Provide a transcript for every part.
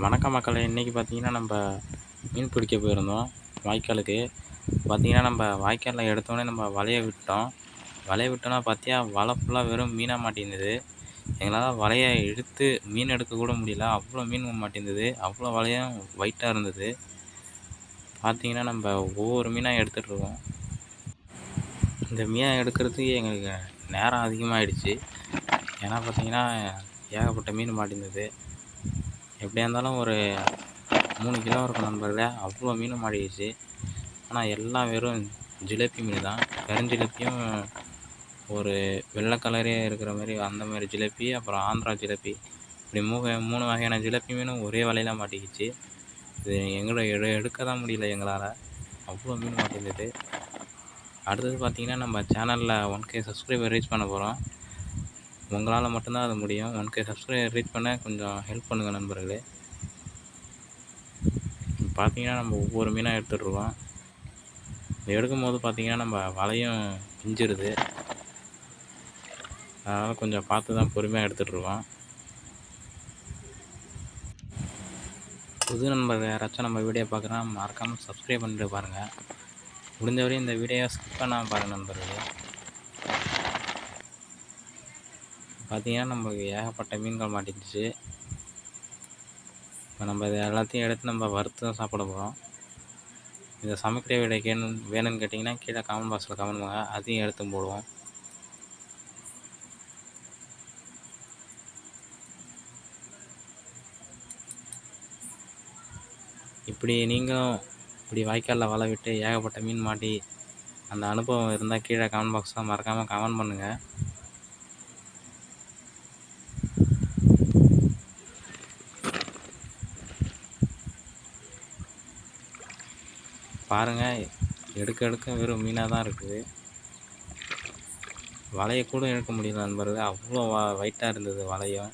வணக்கம் மக்களே. இன்றைக்கி பார்த்தீங்கன்னா நம்ம மீன் பிடிக்க போயிருந்தோம் வாய்க்காலுக்கு. பார்த்தீங்கன்னா நம்ம வாய்க்காலில் எடுத்தோடனே நம்ம வலையை விட்டோம். வலையை விட்டோன்னா பார்த்தியா வலை ஃபுல்லாக வெறும் மீனாக மாட்டியிருந்தது. எங்களால் வலையை இழுத்து மீன் எடுக்க கூட முடியல, அவ்வளோ மீன் மாட்டியிருந்தது. அவ்வளோ வலையும் ஒயிட்டாக இருந்தது. பார்த்திங்கன்னா நம்ம ஒவ்வொரு மீனாக எடுத்துகிட்ருக்கோம். இந்த மீனை எடுக்கிறதுக்கு எங்களுக்கு நேரம் அதிகமாகிடுச்சு. ஏன்னா பார்த்திங்கன்னா ஏகப்பட்ட மீன் மாட்டியிருந்தது. எப்படியா இருந்தாலும் ஒரு 3 கிலோ இருக்கும் நண்பர்களே, அவ்வளோ மீன் மாட்டிடுச்சு. ஆனால் எல்லாம் வெறும் ஜிலேபி மீன் தான். கருஞ்சிலேப்பியும் ஒரு வெள்ளை கலரே இருக்கிற மாதிரி அந்த மாதிரி ஜிலேபி, அப்புறம் ஆந்திரா ஜிலேபி, இப்படி 3 வகையான ஜிலேபி மீனும் ஒரே வலையில் மாட்டிக்கிச்சு. இது எங்களை எடுக்க தான் முடியல எங்களால், அவ்வளோ மீன் மாட்டிருந்தது. அடுத்தது பார்த்திங்கன்னா நம்ம சேனலில் 1K சப்ஸ்கிரைபர் ரீச் பண்ண போகிறோம். உங்களால் மட்டும்தான் அது முடியும். 1K சப்ஸ்கிரைபர் ரீச் பண்ண கொஞ்சம் ஹெல்ப் பண்ணுங்கள் நண்பர்களே. பார்த்தீங்கன்னா நம்ம ஒவ்வொரு மீனாக எடுத்துகிட்ருக்கோம். இது எடுக்கும்போது பார்த்திங்கன்னா நம்ம வலையும் பிஞ்சிருது. அதனால் கொஞ்சம் பார்த்து தான் பொறுமையாக எடுத்துகிட்ருக்கோம். புது நண்பர்கள் யாராச்சும் நம்ம வீடியோ பார்க்குறா மறக்காமல் சப்ஸ்கிரைப் பண்ணிட்டு பாருங்கள். முடிஞ்சவரையும் இந்த வீடியோவை ஸ்கிப் பண்ணாமல் பாருங்கள் நண்பர்களே. பார்த்திங்கன்னா நம்மளுக்கு ஏகப்பட்ட மீன்கள் மாட்டிடுச்சு. இப்போ நம்ம இது எல்லாத்தையும் எடுத்து நம்ம வறுத்து தான் சாப்பிட போகிறோம். இதை சமைக்கிற வீடியோ வேணும்னு கேட்டிங்கன்னா கீழே கமெண்ட் பாக்ஸில் கமெண்ட் பண்ணுங்க, அதையும் எடுத்து போடுவோம். இப்படி நீங்களும் இப்படி வாய்க்காலில் வலை விட்டு ஏகப்பட்ட மீன் மாட்டி அந்த அனுபவம் இருந்தால் கீழே கமெண்ட் பாக்ஸில் மறக்காமல் கமெண்ட் பண்ணுங்கள். பாருங்கள், எடுக்க வெறும் மீனாக தான் இருக்குது. வலையை கூட எடுக்க முடியல நண்பர்களே, அவ்வளோ வெயிட்டாக இருந்தது வலையும்.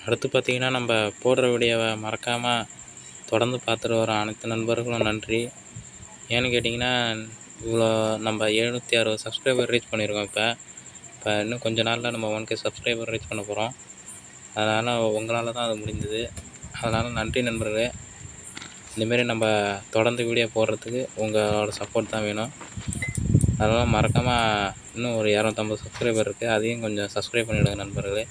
அடுத்து பார்த்திங்கன்னா நம்ம போடுற வீடியோவை மறக்காமல் தொடர்ந்து பார்த்துட்டு வர அனைத்து நண்பர்களும் நன்றி. ஏன்னு கேட்டிங்கன்னா இவ்வளோ நம்ம 760 சப்ஸ்கிரைபர் ரீச் பண்ணியிருக்கோம். இப்போ இன்னும் கொஞ்சம் நாளில் நம்ம 1K சப்ஸ்கிரைபர் ரீச் பண்ண போகிறோம். அதனால் உங்களால் தான் அது முடிந்தது. அதனால் நன்றி நண்பர்களே. இந்தமாரி நம்ம தொடர்ந்து வீடியோ போடுறதுக்கு உங்களோட சப்போர்ட் தான் வேணும். அதனால் மறக்காமல் இன்னும் ஒரு 250 சப்ஸ்கிரைபர் இருக்குது, அதையும் கொஞ்சம் சப்ஸ்கிரைப் பண்ணிவிடுங்க நண்பர்களே.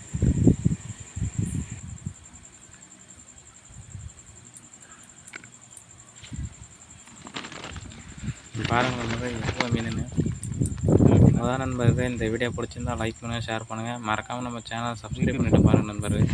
பாருங்கள் நண்பர்களே எவ்வளோ மீனுன்னு. அதான் நண்பர்களே, இந்த வீடியோ பிடிச்சிருந்தால் லைக் பண்ணுங்கள், ஷேர் பண்ணுங்கள். மறக்காமல் நம்ம சேனலை சப்ஸ்கிரைப் பண்ணிவிட்டு பாருங்கள் நண்பர்களே.